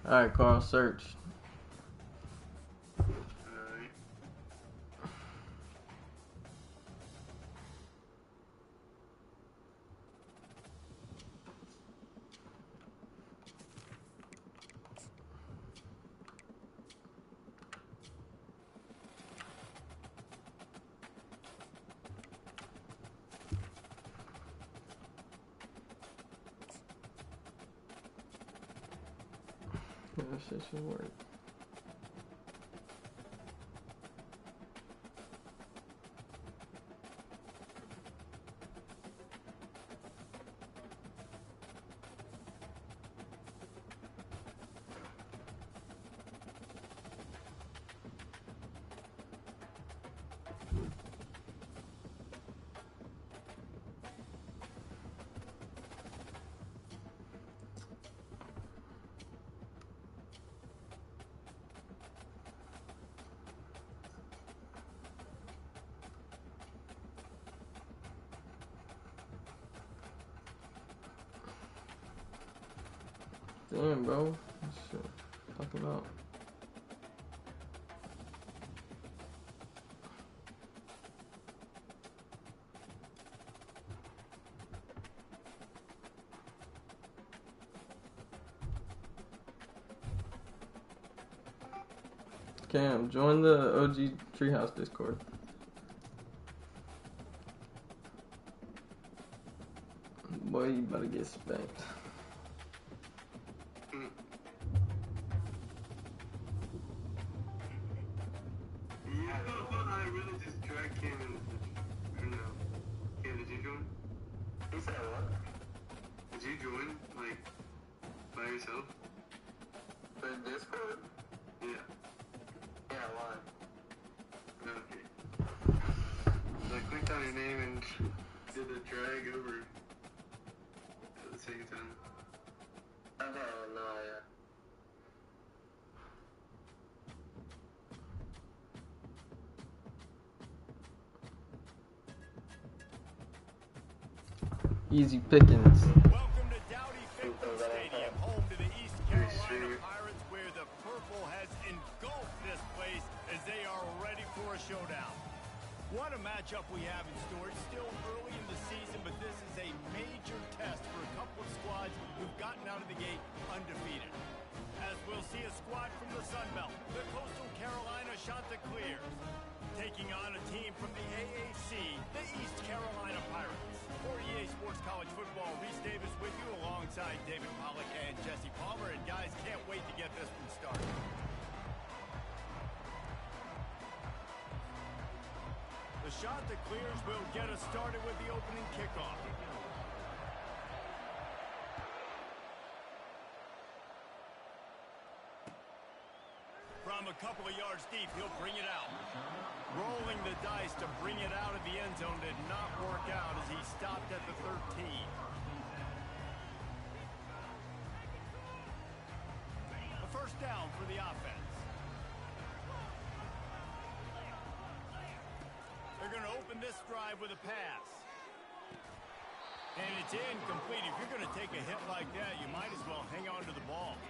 Alright, Carl, search. Alright. Yeah, this shit should work. Damn, bro. What shit talking about? Cam, join the OG Treehouse Discord. Boy, you about to get spanked. I really just dragged Cam in. I don't know. Cam, did you join? He said what? Did you join, like, by yourself? The Discord? Yeah. Yeah, why? Okay. So I clicked on your name and did a drag over at the same time. Okay, no, yeah. Easy pickings. Welcome to Dowdy Finkle Stadium, home to the East Carolina Pirates, where the purple has engulfed this place as they are ready for a showdown. What a matchup we have in store. It's still early in the season, but this is a major test for a couple of squads who've gotten out of the gate undefeated. As we'll see a squad from the Sun Belt, the Coastal Carolina Chanticleers, taking on a team from the AAC, the East Carolina Pirates. For EA Sports College Football, Reese Davis with you alongside David Pollack and Jesse Palmer. And guys, can't wait to get this one started. The Chanticleers will get us started with the opening kickoff. From a couple of yards deep, he'll bring it out. Rolling the dice to bring it out of the end zone did not work out as he stopped at the 13. A first down for the offense. They're going to open this drive with a pass. And it's incomplete. If you're going to take a hit like that, you might as well hang on to the ball.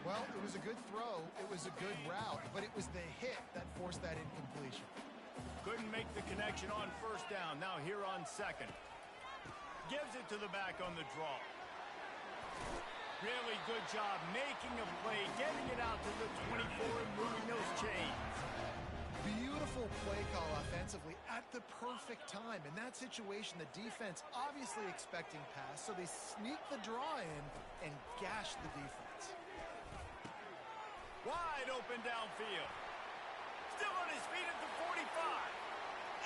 Well, it was a good throw, it was a good route, but it was the hit that forced that incompletion. Couldn't make the connection on first down. Now here on second. Gives it to the back on the draw. Really good job making a play, getting it out to the 24 and moving those chains. Beautiful play call offensively at the perfect time. In that situation, the defense obviously expecting pass, so they sneak the draw in and gash the defense. Wide open downfield. Still on his feet at the 45.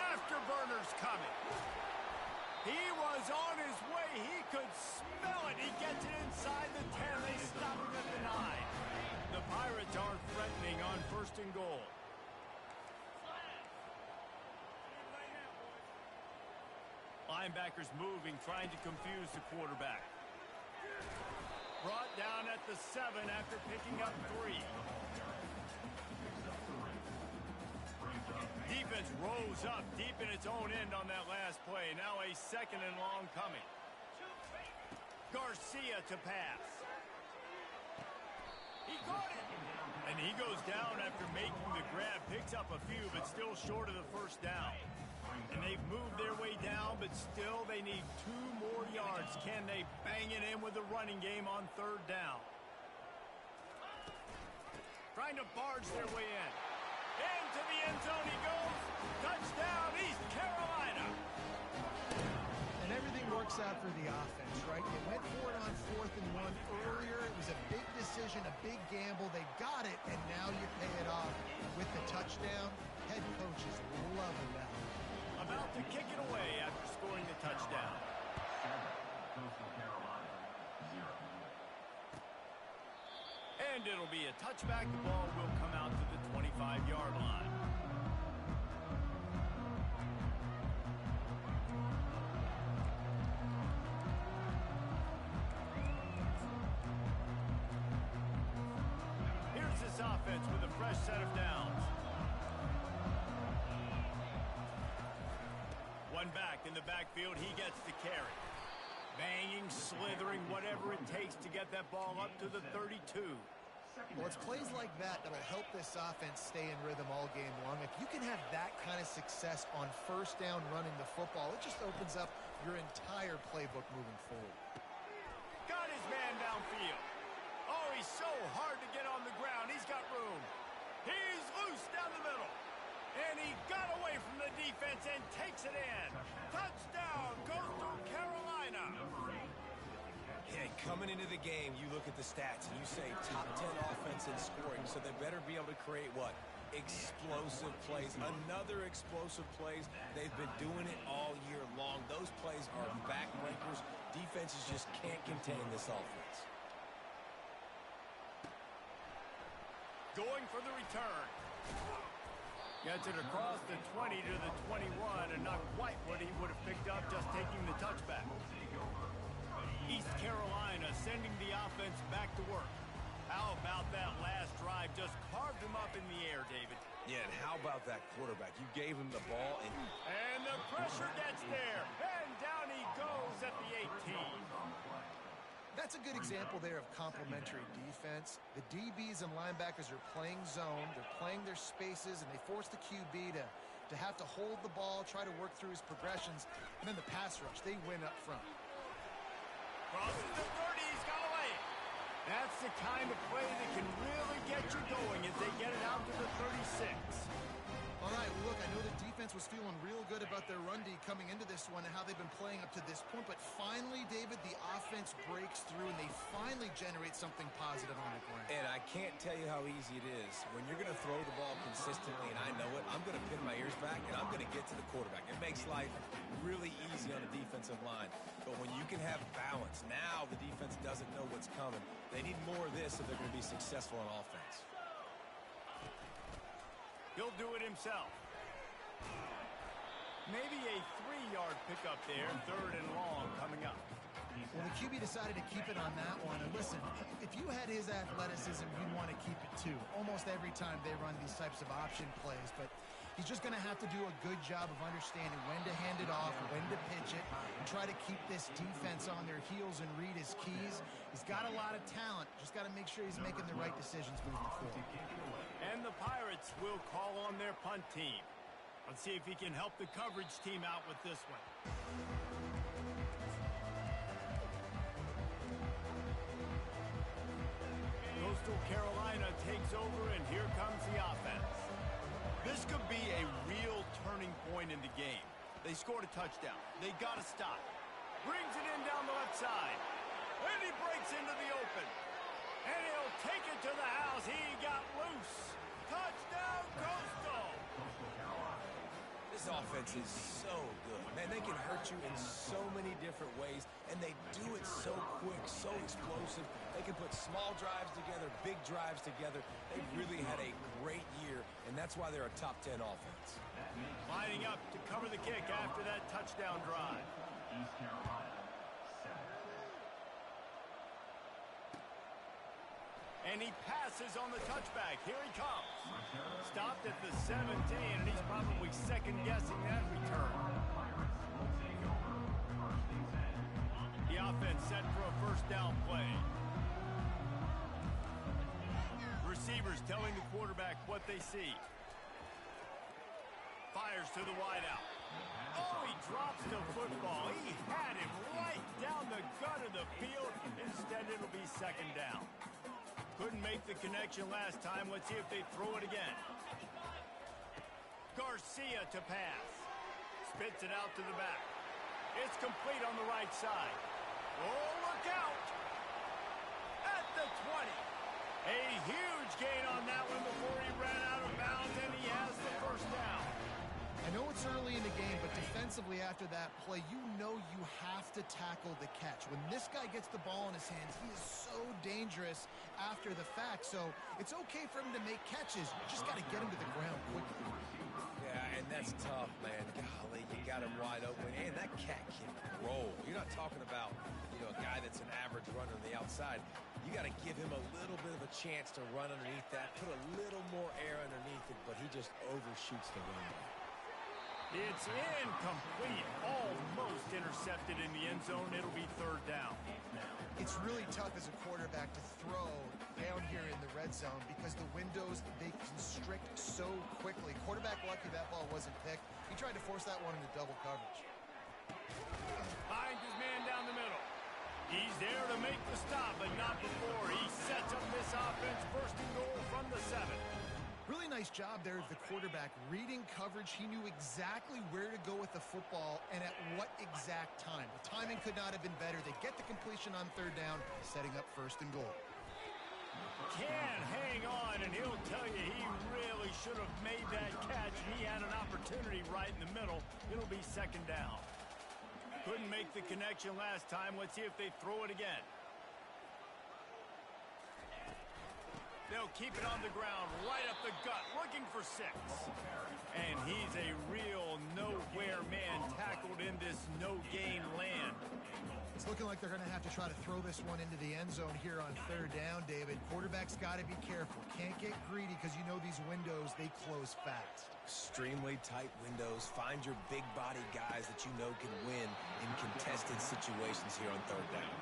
Afterburner's coming. He was on his way. He could smell it. He gets it inside the 10. They stop him at the 9. The Pirates aren't threatening on first and goal. Linebackers moving, trying to confuse the quarterback. Brought down at the 7 after picking up 3. Defense rose up deep in its own end on that last play. Now a second and long coming. Garcia to pass. He caught it. And he goes down after making the grab. Picks up a few, but still short of the first down. And they've moved their way down, but still they need 2 more yards. Can they bang it in with the running game on 3rd down? Trying to barge their way in. Into the end zone he goes. Touchdown, East Carolina. And everything works out for the offense, right? They went for it on 4th and 1 earlier. It was a big decision, a big gamble. They got it, and now you pay it off with the touchdown. Head coaches loving that. About to kick it away after scoring the touchdown. And it'll be a touchback. The ball will come out to the 25-yard line. Here's this offense with a fresh set of downs. One back in the backfield. He gets the carry. Banging, slithering, whatever it takes to get that ball up to the 32. Well, it's plays like that that'll help this offense stay in rhythm all game long. If you can have that kind of success on 1st down running the football, it just opens up your entire playbook moving forward. Got his man downfield. Oh, he's so hard to get on the ground. He's got room. He's loose down the middle. And he got away from the defense and takes it in. Touchdown, Coastal Carolina. Yeah, coming into the game, you look at the stats and you say top 10 offense in scoring, so they better be able to create what? Explosive plays. Another explosive plays. They've been doing it all year long. Those plays are backbreakers. Defenses just can't contain this offense. Going for the return. Gets it across the 20 to the 21, and not quite what he would have picked up just taking the touchback. East Carolina sending the offense back to work. How about that last drive? Just carved him up in the air, David. Yeah, and how about that quarterback? You gave him the ball, and the pressure gets there. And down he goes at the 18. That's a good example there of complementary defense. The DBs and linebackers are playing zone. They're playing their spaces, and they force the QB to have to hold the ball, try to work through his progressions. And then the pass rush, they win up front. Crosses the 30, he's got away. That's the kind of play that can really get you going as they get it out to the 36. All right, well, look, I know the defense was feeling real good about their run D coming into this one and how they've been playing up to this point, but finally, David, the offense breaks through and they finally generate something positive on the ground. and I can't tell you how easy it is. When you're going to throw the ball consistently, and I know it, I'm going to pin my ears back, and I'm going to get to the quarterback. It makes life really easy on the defensive line. But when you can have balance, now the defense doesn't know what's coming. They need more of this if they're going to be successful on offense. He'll do it himself. Maybe a 3-yard pickup there, 3rd and long coming up. Well, the QB decided to keep it on that one. And listen, if you had his athleticism, you'd want to keep it too. Almost every time they run these types of option plays. But he's just going to have to do a good job of understanding when to hand it off, when to pitch it, and try to keep this defense on their heels and read his keys. He's got a lot of talent. Just got to make sure he's making the right decisions moving forward. And the Pirates will call on their punt team. Let's see if he can help the coverage team out with this one. Coastal Carolina takes over, and here comes the offense. This could be a real turning point in the game. They scored a touchdown. They got to stop. Brings it in down the left side. And he breaks into the open. And he'll take it to the house. He got loose. Touchdown, Coastal. This offense is so good. Man, they can hurt you in so many different ways, and they do it so quick, so explosive. They can put small drives together, big drives together. They've really had a great year, and that's why they're a top 10 offense. Lining up to cover the kick after that touchdown drive. East Carolina, 7. And he passes on the touchback. Here he comes. Stopped at the 17, and he's probably second-guessing that return. The offense set for a first down play. receivers telling the quarterback what they see. Fires to the wideout. Oh, he drops the football. He had him right down the gut of the field. Instead, it'll be second down. Couldn't make the connection last time. Let's see if they throw it again. Garcia to pass. Spits it out to the back. It's complete on the right side. Oh, look out! At the 20. A huge gain on that one before he ran out of bounds, and he has the first down. I know it's early in the game, but defensively after that play, you know you have to tackle the catch. When this guy gets the ball in his hands, he is so dangerous after the fact. So it's okay for him to make catches. You just got to get him to the ground quickly. Yeah, and that's tough, man. Golly, you got him wide open. And that cat can roll. You're not talking about, a guy that's an average runner on the outside. You got to give him a little bit of a chance to run underneath that, put a little more air underneath it, but he just overshoots the runway. It's incomplete. Almost intercepted in the end zone. It'll be third down. It's really tough as a quarterback to throw down here in the red zone because the windows, they constrict so quickly. Quarterback lucky that ball wasn't picked. He tried to force that one into double coverage. Finds his man down the middle. He's there to make the stop, but not before. He sets up this offense first and goal from the 7. Really nice job there of the quarterback reading coverage. He knew exactly where to go with the football and at what exact time. The timing could not have been better. They get the completion on third down, setting up first and goal. Can hang on, and he'll tell you he really should have made that catch, and he had an opportunity right in the middle. It'll be second down. Couldn't make the connection last time. Let's see if they throw it again. They'll keep it on the ground, right up the gut, looking for 6. And he's a real nowhere man tackled in this no-gain land. It's looking like they're going to have to try to throw this one into the end zone here on third down, David. Quarterback's got to be careful. Can't get greedy because you know these windows, they close fast. Extremely tight windows. Find your big body guys that you know can win in contested situations here on third down.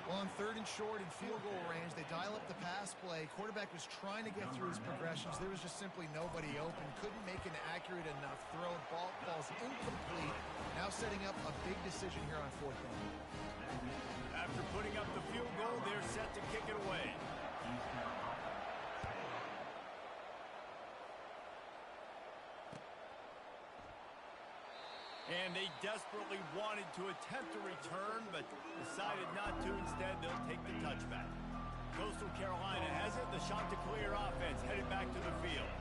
Well, on third and short and field goal range, they dial up the pass play. Quarterback was trying to get through his progressions. There was just simply nobody open. Couldn't make an accurate enough throw. Ball falls incomplete. Now setting up a big decision here on fourth down. After putting up the field goal, they're set to kick it away. And they desperately wanted to attempt a return, but decided not to. Instead, they'll take the touchback. Coastal Carolina has it. The Chanticleer offense headed back to the field.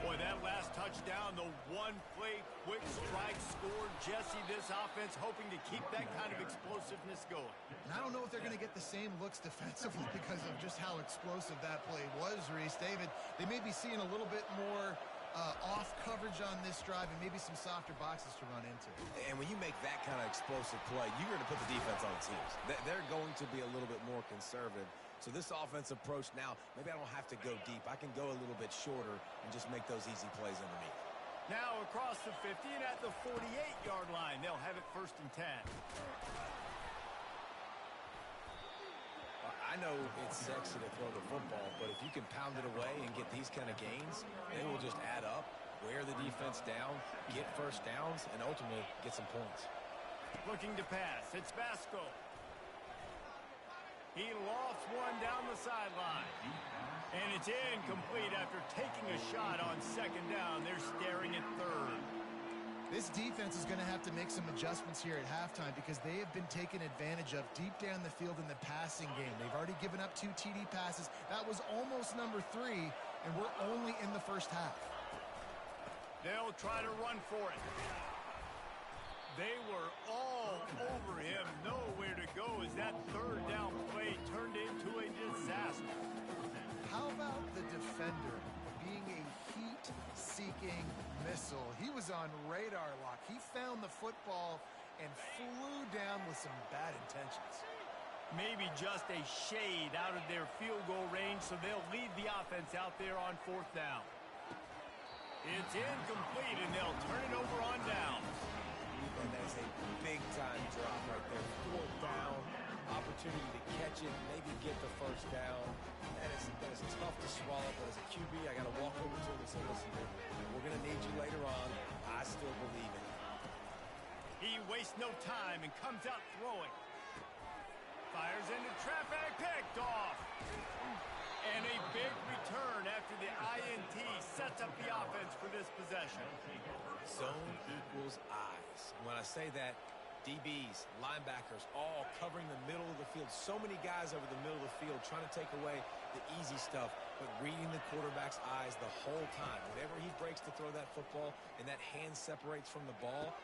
Boy, that last touchdown, the one-play quick strike scored. Jesse, this offense hoping to keep that kind of explosiveness going. And I don't know if they're going to get the same looks defensively because of just how explosive that play was, Reese. David, they may be seeing a little bit more off coverage on this drive and maybe some softer boxes to run into. And when you make that kind of explosive play, you're going to put the defense on its heels. They're going to be a little bit more conservative. So this offense approach now, maybe I don't have to go deep. I can go a little bit shorter and just make those easy plays underneath. Now across the 50 and at the 48-yard line, they'll have it first and 10. I know it's sexy to throw the football, but if you can pound it away and get these kind of gains, they will just add up, wear the defense down, get first downs, and ultimately get some points. Looking to pass. It's Vasco. He lofts one down the sideline. And it's incomplete after taking a shot on second down. They're staring at third. This defense is going to have to make some adjustments here at halftime because they have been taken advantage of deep down the field in the passing game. They've already given up 2 TD passes. That was almost number 3, and we're only in the first half. They'll try to run for it. They were all over him. Nowhere to go as that third down play turned into a disaster. How about the defender being a heat-seeking missile? He was on radar lock. He found the football and flew down with some bad intentions. Maybe just a shade out of their field goal range, so they'll lead the offense out there on fourth down. It's incomplete, and they'll turn it over on down. And that's a big-time drop right there. Fourth down, opportunity to catch it, maybe get the first down. That is is tough to swallow, but as a QB, I got to walk over to him and say, listen, dude, we're going to need you later on. I still believe in you. He wastes no time and comes out throwing. Fires into traffic, picked off. And a big return after the INT sets up the offense for this possession. Zone equals eyes. When I say that, DBs, linebackers, all covering the middle of the field. So many guys over the middle of the field trying to take away the easy stuff, but reading the quarterback's eyes the whole time. Whenever he breaks to throw that football and that hand separates from the ball,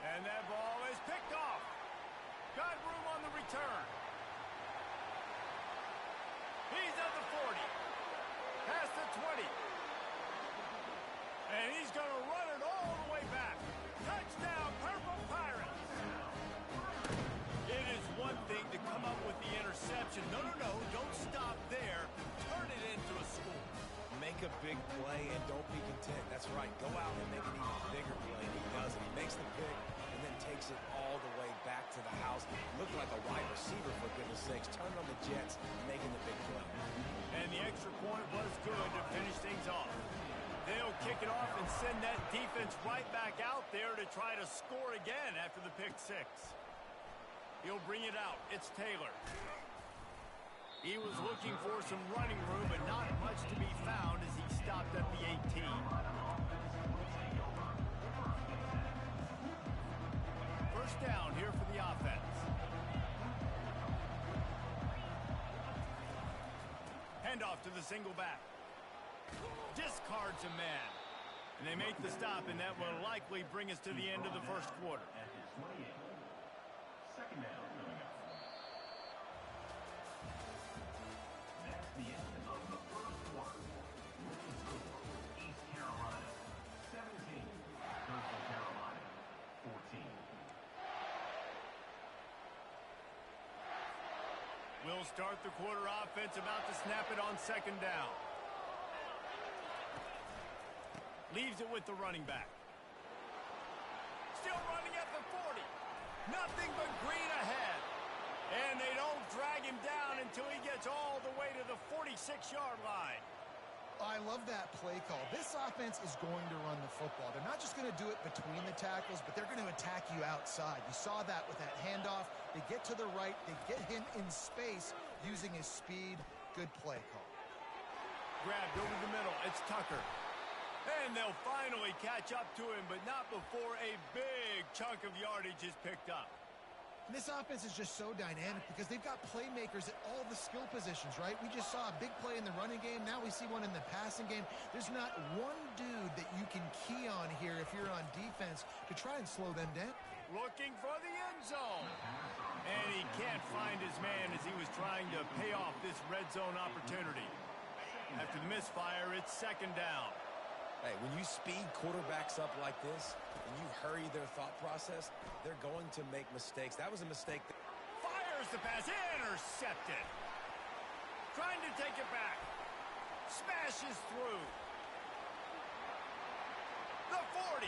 And that ball is picked off. Got room on the return. He's at the 40. Past the 20. And he's going to run it all the way back. Touchdown, Purple Pirates. It is one thing to come up with the interception. No, don't stop there. Turn it into a score. make a big play and don't be content. That's right. Go out and make an even bigger play. And he does it. He makes the pick and then takes it all the way back to the house. Looked like a wide receiver, for goodness sakes. Turning on the Jets, making the big play. And the extra point was good to finish things off. They'll kick it off and send that defense right back out there to try to score again after the pick six. He'll bring it out. It's Taylor. He was looking for some running room, but not much to be found as he stopped at the 18. First down here for the offense. Handoff to the single back. Discards a man. And they make the stop, and that will likely bring us to the end of the first quarter. At his 28. Second down coming up. That's the end of the first quarter. East Carolina 17. Coastal Carolina 14. We'll start the quarter offense, about to snap it on second down. Leaves it with the running back. Still running at the 40. Nothing but green ahead. And they don't drag him down until he gets all the way to the 46-yard line. I love that play call. This offense is going to run the football. They're not just going to do it between the tackles, but they're going to attack you outside. You saw that with that handoff. They get to the right. They get him in space using his speed. Good play call. Grabbed over the middle. It's Tucker. And they'll finally catch up to him, but not before a big chunk of yardage is picked up. And this offense is just so dynamic because they've got playmakers at all the skill positions, right? We just saw a big play in the running game. Now we see one in the passing game. There's not one dude that you can key on here if you're on defense to try and slow them down. Looking for the end zone. And he can't find his man as he was trying to pay off this red zone opportunity. After the misfire, it's second down. Hey, when you speed quarterbacks up like this and you hurry their thought process, they're going to make mistakes. That was a mistake. Fires the pass. Intercepted. Trying to take it back. Smashes through. The 40.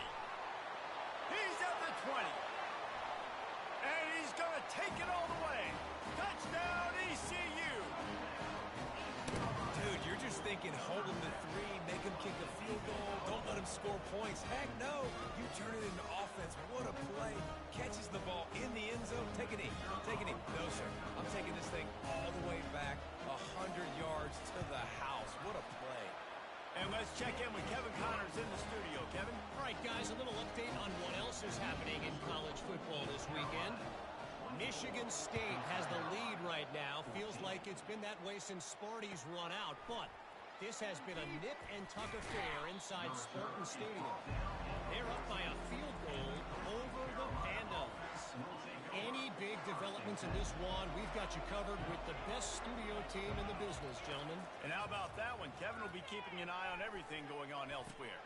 He's at the 20. And he's going to take it all the way. Touchdown, ECU. Dude, you're just thinking hold him to 3, make him kick a field goal, don't let him score points. Heck no. You turn it into offense. What a play. Catches the ball in the end zone. Take a knee. Take a knee. No, sir. I'm taking this thing all the way back 100 yards to the house. What a play. And let's check in with Kevin Connors in the studio. Kevin? All right, guys, a little update on what else is happening in college football this weekend. Michigan State has the lead right now. Feels like it's been that way since Sparty's run out, but this has been a nip-and-tuck affair inside Spartan Stadium. They're up by a field goal over the Pandas. Any big developments in this one, we've got you covered with the best studio team in the business, gentlemen. And how about that one? Kevin will be keeping an eye on everything going on elsewhere.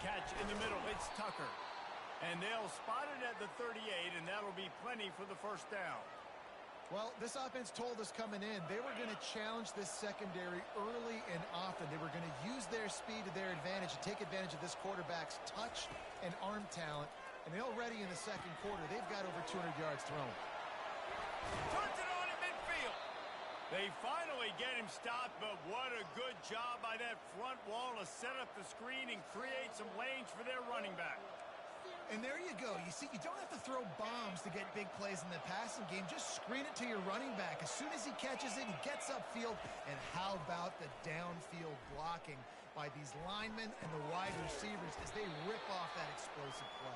Catch in the middle. It's Tucker. And they'll spot it at the 38, and that'll be plenty for the first down. Well, this offense told us coming in they were going to challenge this secondary early and often. They were going to use their speed to their advantage and take advantage of this quarterback's touch and arm talent. And already in the second quarter, they've got over 200 yards thrown. Turns it on in midfield. They finally get him stopped, but what a good job by that front wall to set up the screen and create some lanes for their running back. And there you go. You see, you don't have to throw bombs to get big plays in the passing game. Just screen it to your running back. As soon as he catches it, he gets upfield. And how about the downfield blocking by these linemen and the wide receivers as they rip off that explosive play.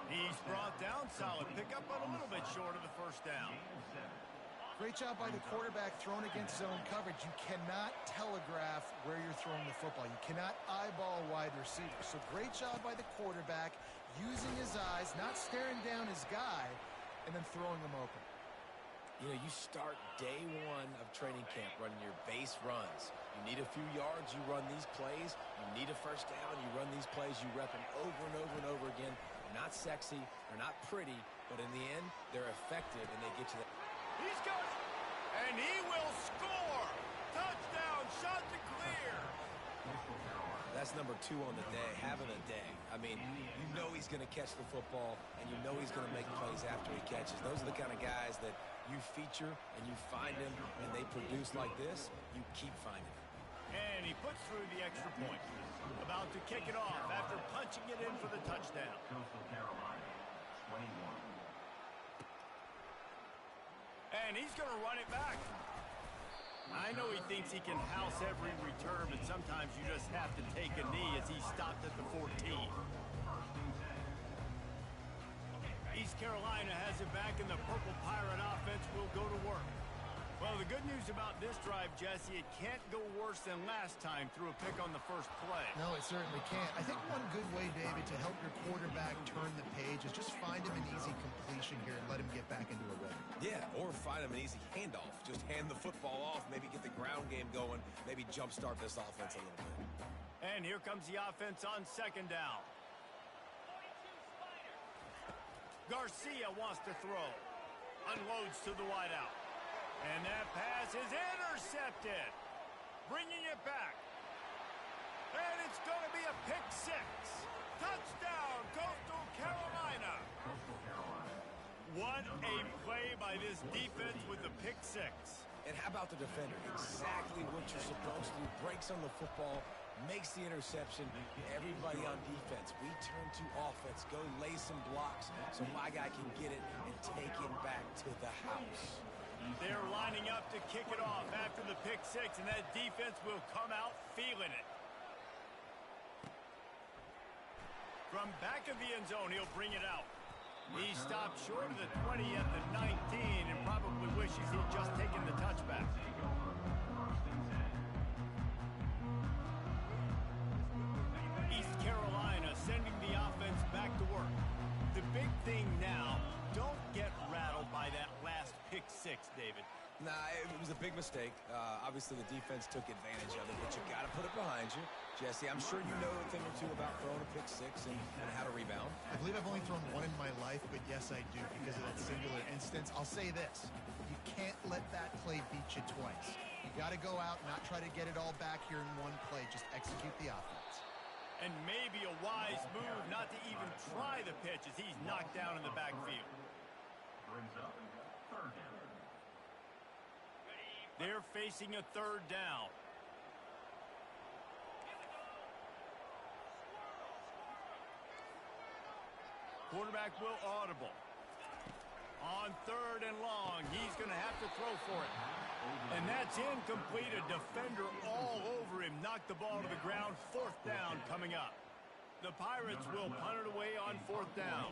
He's brought down solid pickup, but a little bit short of the first down. Great job by the quarterback thrown against zone coverage. You cannot telegraph where you're throwing the football. You cannot eyeball a wide receiver. So great job by the quarterback using his eyes, not staring down his guy, and then throwing him open. You know, you start day one of training camp running your base runs. You need a few yards, you run these plays. You need a first down, you run these plays. You rep them over and over and over again. They're not sexy, they're not pretty, but in the end, they're effective, and they get to the... He's got it, and he will score. Touchdown, shot to clear. That's number 2 on the day, having a day. I mean, you know he's going to catch the football, and you know he's going to make plays after he catches. Those are the kind of guys that you feature, and you find them, and they produce like this, you keep finding them. And he puts through the extra point. About to kick it off after punching it in for the touchdown. Coastal Carolina, 21. And he's going to run it back. I know he thinks he can house every return, but sometimes you just have to take a knee as he stopped at the 14. East Carolina has it back, and the Purple Pirate offense will go to work. Well, the good news about this drive, Jesse, it can't go worse than last time through a pick on the first play. No, it certainly can't. I think one good way, David, to help your quarterback turn the page is just find him an easy completion here and let him get back into a rhythm. Yeah, or find him an easy handoff. Just hand the football off, maybe get the ground game going, maybe jumpstart this offense a little bit. And here comes the offense on second down. Garcia wants to throw. Unloads to the wideout. And that pass is intercepted. Bringing it back. And it's going to be a pick 6. Touchdown, Coastal Carolina. What a play by this defense with the pick 6. And how about the defender? Exactly what you're supposed to do. Breaks on the football, makes the interception. Everybody on defense, we turn to offense. Go lay some blocks so my guy can get it and take it back to the house. They're lining up to kick it off after the pick 6, and that defense will come out feeling it. From back of the end zone, he'll bring it out. He stopped short of the 20 at the 19 and probably wishes he'd just taken the touchback. East Carolina sending the offense back to work. The big thing now, don't get rattled by that last pick 6, David. Nah, it was a big mistake. Obviously, the defense took advantage of it, but you got to put it behind you. Jesse, I'm sure you know a thing or two about throwing a pick 6 and how to rebound. I believe I've only thrown one in my life, but yes, I do because of that singular instance. I'll say this. You can't let that play beat you twice. You got to go out, not try to get it all back here in one play. Just execute the offense. And maybe a wise move not to even try the pitch as he's knocked down in the backfield. Brings up third down. They're facing a third down. Quarterback will audible. On third and long, he's going to have to throw for it. And that's incomplete. A defender all over him. Knocked the ball to the ground. Fourth down coming up. The Pirates will punt it away on fourth down.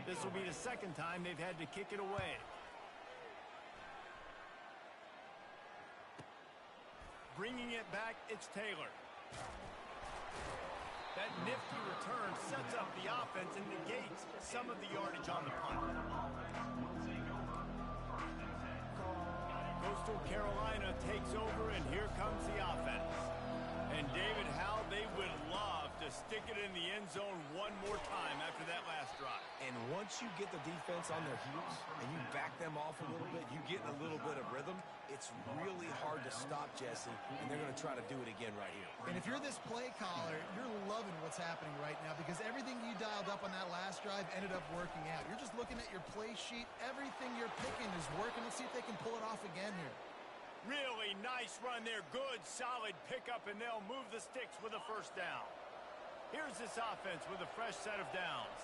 This will be the second time they've had to kick it away. Bringing it back, it's Taylor. That nifty return sets up the offense and negates some of the yardage on the punt. Coastal Carolina takes over, and here comes the offense. And David, how they would love to stick it in the end zone one more time after that last drive. And once you get the defense on their heels and you back them off a little bit, you get in a little bit of rhythm, it's really hard to stop, Jesse, and they're going to try to do it again right here. And if you're this play caller, you're loving what's happening right now because everything you dialed up on that last drive ended up working out. You're just looking at your play sheet. Everything you're picking is working. Let's see if they can pull it off again here. Really nice run there. Good, solid pickup, and they'll move the sticks with a first down. Here's this offense with a fresh set of downs.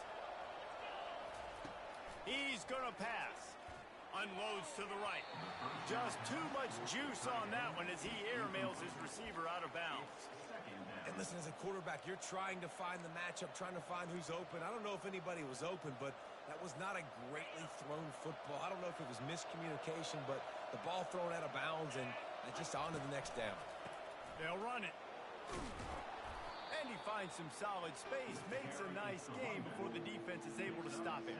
He's going to pass. Unloads to the right. Just too much juice on that one as he airmails his receiver out of bounds. And listen, as a quarterback, you're trying to find the matchup, trying to find who's open. I don't know if anybody was open, but that was not a greatly thrown football. I don't know if it was miscommunication, but the ball thrown out of bounds and just on to the next down. They'll run it. And he finds some solid space, makes a nice game before the defense is able to stop him.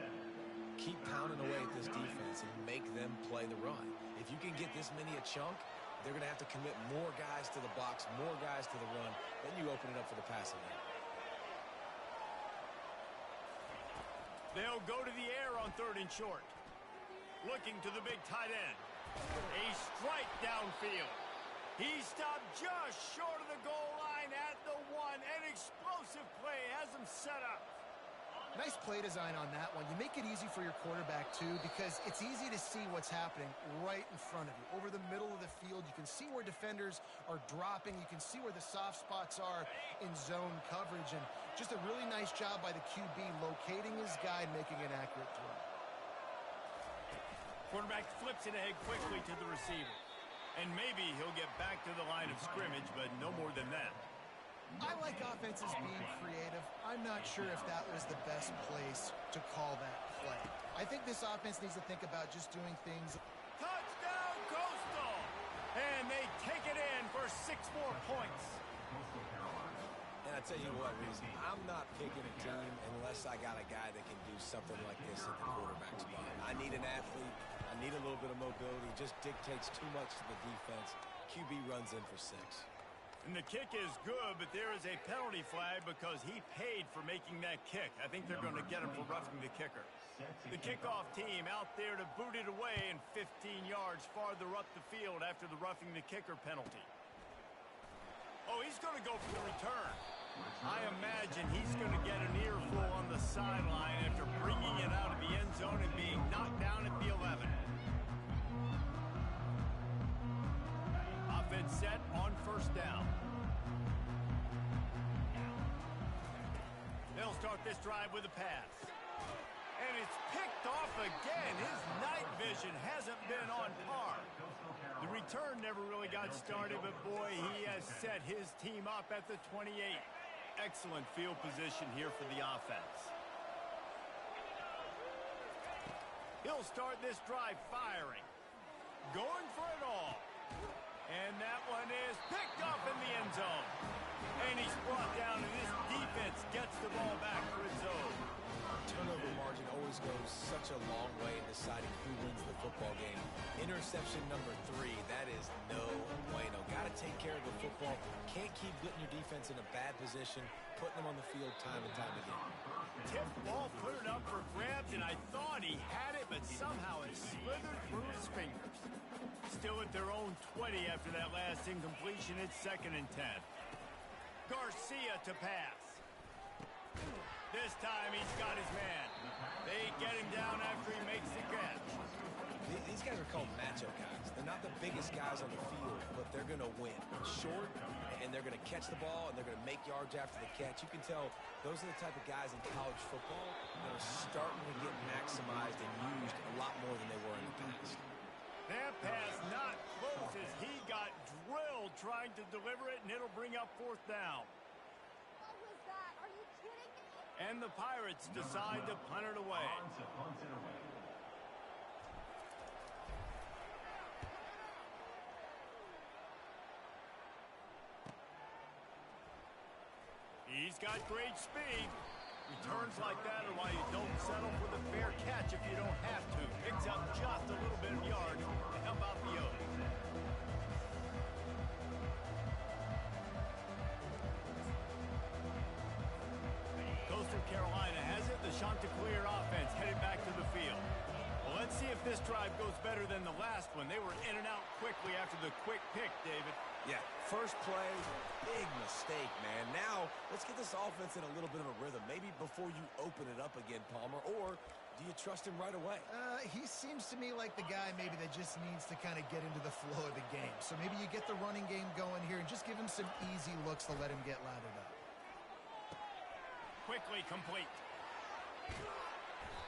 Keep pounding away at this defense and make them play the run. If you can get this many a chunk, they're going to have to commit more guys to the box, more guys to the run. Then you open it up for the passing game. They'll go to the air on 3rd and short. Looking to the big tight end. A strike downfield. He stopped just short of the goal line at the 1. An explosive play has him set up. Nice play design on that one. You make it easy for your quarterback, too, because it's easy to see what's happening right in front of you. Over the middle of the field, you can see where defenders are dropping. You can see where the soft spots are in zone coverage. And just a really nice job by the QB locating his guy and making an accurate throw. Quarterback flips it ahead quickly to the receiver. And maybe he'll get back to the line of scrimmage, but no more than that. I like offenses being creative. I'm not sure if that was the best place to call that play. I think this offense needs to think about just doing things. Touchdown, Coastal! And they take it in for 6 more points. And I tell you what, Reese, I'm not picking a team unless I got a guy that can do something like this at the quarterback spot. I need an athlete. I need a little bit of mobility. It just dictates too much to the defense. QB runs in for 6. And the kick is good, but there is a penalty flag because he paid for making that kick. I think they're going to get him for roughing the kicker. The kickoff team out there to boot it away and 15 yards farther up the field after the roughing the kicker penalty. Oh, he's going to go for the return. I imagine he's going to get an earful on the sideline after bringing it out of the end zone and being knocked down at the 11. Offense set on 1st down. They'll start this drive with a pass. And it's picked off again. His night vision hasn't been on par. The return never really got started, but boy, he has set his team up at the 28. Excellent field position here for the offense. He'll start this drive firing. Going for it all. And that one is picked up in the end zone. And he's brought down, and this defense gets the ball back for its own. Turnover margin always goes such a long way in deciding who wins the football game. Interception number 3, that is no bueno. Got to take care of the football. Can't keep putting your defense in a bad position, putting them on the field time and time again. Tip ball, put it up for grabs, and I thought he had it, but somehow it slithered through his fingers. Still at their own 20 after that last incompletion. It's 2nd and 10. Garcia to pass. This time he's got his man. They get him down after he makes the catch. These guys are called matchup guys. They're not the biggest guys on the field, but they're going to win. Short, and they're going to catch the ball, and they're going to make yards after the catch. You can tell those are the type of guys in college football that are starting to get maximized and used a lot more than they were in the past. That pass not close as he got drilled trying to deliver it, and it'll bring up 4th down. What was that? Are you kidding me? And the Pirates decide to punt it away. He's got great speed. Returns like that are why you don't settle for the fair catch if you don't have to. Picks up just a little bit of yards to help out the O's. Coastal Carolina has it. The Chanticleer offense headed back to the field. Well, Let's see if this drive goes better than the last one. They were in and out quickly after the quick pick, David. Yeah, first play, big mistake, man. Now, let's get this offense in a little bit of a rhythm. Maybe before you open it up again, Palmer, or do you trust him right away? He seems to me like the guy maybe that just needs to kind of get into the flow of the game. So maybe you get the running game going here and just give him some easy looks to let him get lathered up. Quickly complete.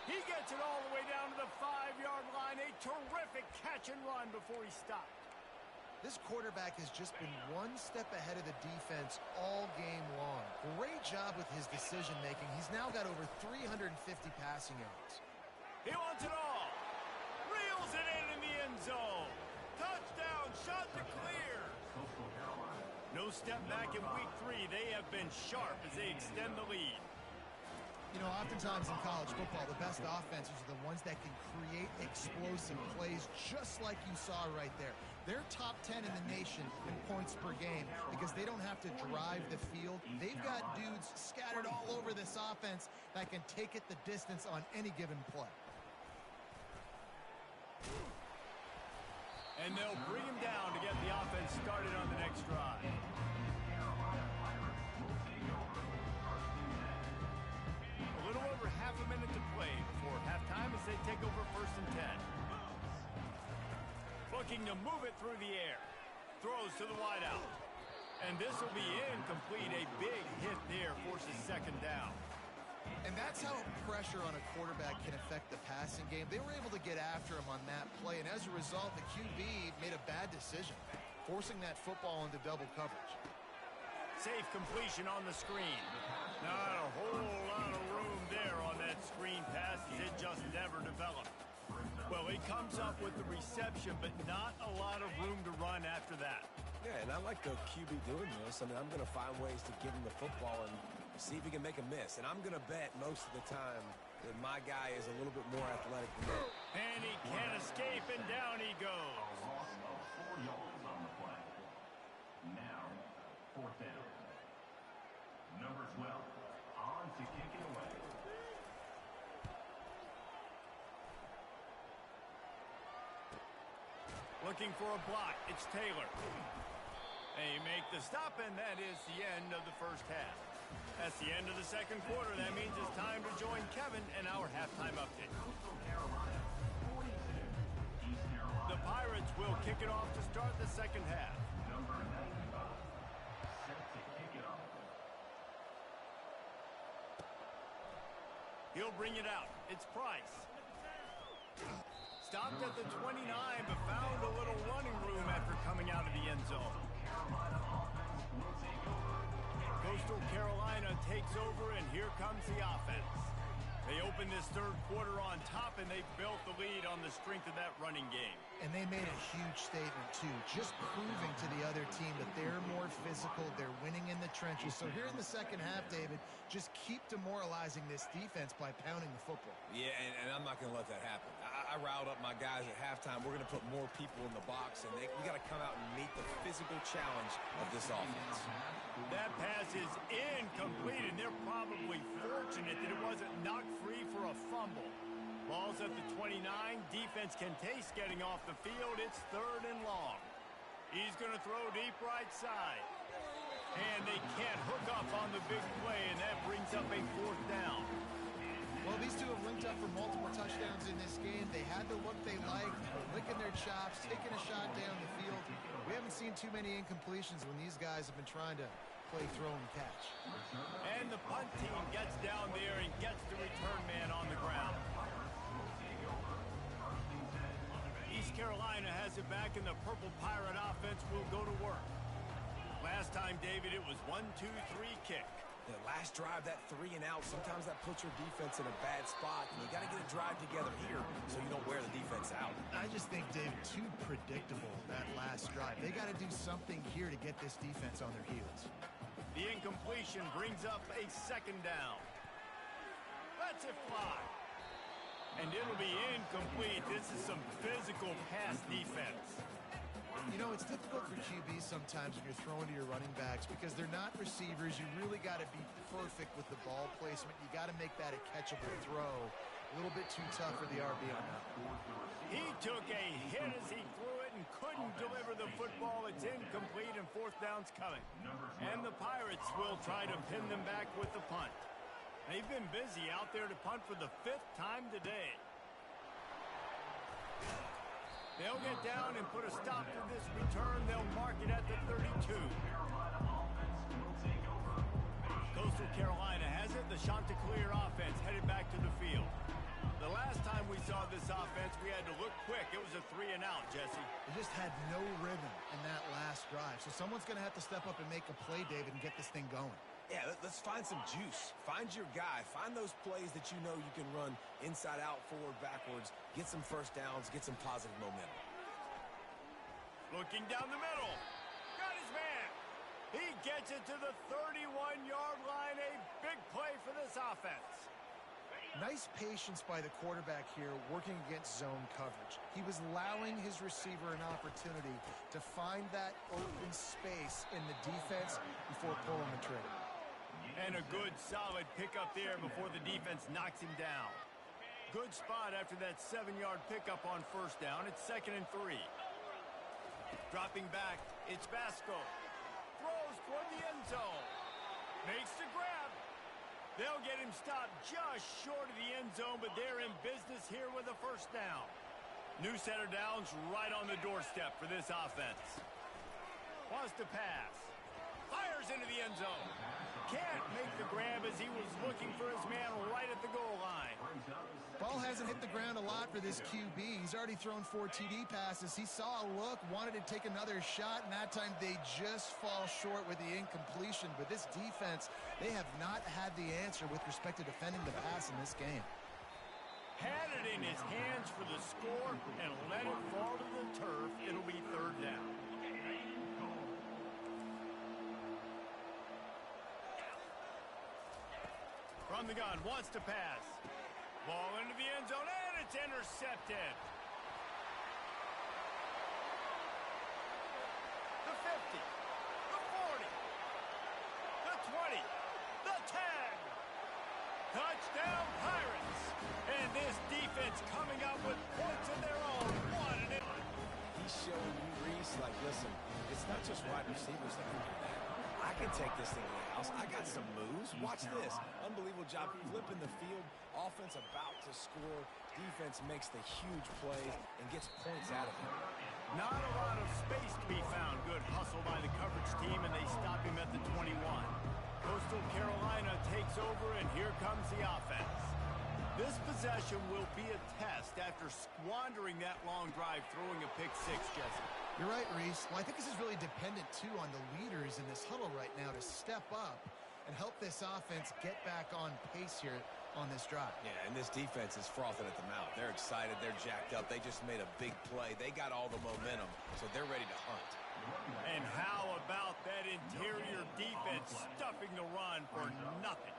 He gets it all the way down to the 5-yard line. A terrific catch and run before he stopped. This quarterback has just been one step ahead of the defense all game long. Great job with his decision-making. He's now got over 350 passing yards. He wants it all. Reels it in the end zone. Touchdown, shot to clear. No step back in week 3. They have been sharp as they extend the lead. You know, oftentimes in college football, the best offenses are the ones that can create explosive plays just like you saw right there. They're top 10 in the nation in points per game because they don't have to drive the field. They've got dudes scattered all over this offense that can take it the distance on any given play. And they'll bring him down to get the offense started on the next drive. A little over half a minute to play before halftime as they take over 1st and 10. Looking to move it through the air. Throws to the wideout. And this will be incomplete. A big hit there forces 2nd down. And that's how pressure on a quarterback can affect the passing game. They were able to get after him on that play, and as a result, the QB made a bad decision, forcing that football into double coverage. Safe completion on the screen. Not a whole lot of room there on that screen pass as it just never developed. Well, he comes up with the reception, but not a lot of room to run after that. Yeah, and I like the QB doing this. I mean, I'm going to find ways to give him the football and see if he can make a miss. And I'm going to bet most of the time that my guy is a little bit more athletic than that. And he can't escape, and down he goes. A loss of 4 yards on the play. Now, 4th down. Number 12, on to kick it away. Looking for a block. It's Taylor. They make the stop, and that is the end of the 1st half. That's the end of the 2nd quarter. That means it's time to join Kevin in our halftime update. The Pirates will kick it off to start the 2nd half. Number 95, set to kick it off. He'll bring it out. It's Price. Stopped at the 29, but found a little running room after coming out of the end zone. Coastal Carolina takes over, and here comes the offense. They open this 3rd quarter on top, and they built the lead on the strength of that running game. And they made a huge statement, too, just proving to the other team that they're more physical, they're winning in the trenches. So here in the 2nd half, David, just keep demoralizing this defense by pounding the football. Yeah, and I'm not going to let that happen. I riled up my guys at halftime. We're going to put more people in the box, and we got to come out and meet the physical challenge of this offense. That pass is incomplete, and they're probably fortunate that it wasn't knocked free for a fumble. Ball's at the 29. Defense can taste getting off the field. It's 3rd and long. He's going to throw deep right side. And they can't hook up on the big play, and that brings up a 4th down. Well, these two have linked up for multiple touchdowns in this game. They had the look they liked, licking their chops, taking a shot down the field. We haven't seen too many incompletions when these guys have been trying to play throw and catch. And the punt team gets down there and gets the return man on the ground. East Carolina has it back, and the Purple Pirate offense will go to work. Last time, David, it was 1-2-3 kick. The last drive, that 3 and out, sometimes that puts your defense in a bad spot, and you got to get a drive together here so you don't wear the defense out. I just think, Dave, too predictable, that last drive. They got to do something here to get this defense on their heels. The incompletion brings up a 2nd down. Lets it fly. And it'll be incomplete. This is some physical pass defense. You know, it's difficult for QBs sometimes when you're throwing to your running backs because they're not receivers. You really got to be perfect with the ball placement. You got to make that a catchable throw. little bit too tough for the RB on that. He took a hit as he threw it and couldn't deliver the football. It's incomplete and fourth down's coming. And the Pirates will try to pin them back with the punt. They've been busy out there to punt for the 5th time today. They'll get down and put a stop to this return. They'll mark it at the 32. Coastal Carolina has it. The Chanticleer offense headed back to the field. The last time we saw this offense, we had to look quick. It was a 3-and-out, Jesse. They just had no rhythm in that last drive. So someone's going to have to step up and make a play, David, and get this thing going. Yeah, let's find some juice. Find your guy. Find those plays that you know you can run inside out, forward, backwards. Get some first downs. Get some positive momentum. Looking down the middle. Got his man. He gets it to the 31-yard line. A big play for this offense. Nice patience by the quarterback here working against zone coverage. He was allowing his receiver an opportunity to find that open space in the defense before pulling the trigger. And a good solid pickup there before the defense knocks him down. Good spot after that 7-yard pickup on first down. It's 2nd and 3. Dropping back, it's Basco. Throws toward the end zone. Makes the grab. They'll get him stopped just short of the end zone, but they're in business here with a first down. New set of downs right on the doorstep for this offense. Wants to pass. Fires into the end zone. Can't make the grab as he was looking for his man right at the goal line. Ball hasn't hit the ground a lot for this QB. He's already thrown 4 TD passes. He saw a look, wanted to take another shot, and that time they just fall short with the incompletion. But this defense, they have not had the answer with respect to defending the pass in this game. Had it in his hands for the score and let it fall to the turf. It'll be 3rd down. From the gun, wants to pass. Ball into the end zone, and it's intercepted. The 50, the 40, the 20, the 10. Touchdown, Pirates. And this defense coming up with points of their own. What an He's showing you, Reese, like, listen, it's not just wide receivers that can do that. I can take this thing to the house. I got some moves. Watch this. Unbelievable job flipping the field. Offense about to score. Defense makes the huge plays and gets points out of it. Not a lot of space to be found. Good hustle by the coverage team, and they stop him at the 21. Coastal Carolina takes over, and here comes the offense. This possession will be a test after squandering that long drive, throwing a pick-6, Jesse. You're right, Reese. Well, I think this is really dependent, too, on the leaders in this huddle right now to step up and help this offense get back on pace here on this drive. Yeah, and this defense is frothing at the mouth. They're excited. They're jacked up. They just made a big play. They got all the momentum, so they're ready to hunt. And how about that interior defense stuffing the run for nothing?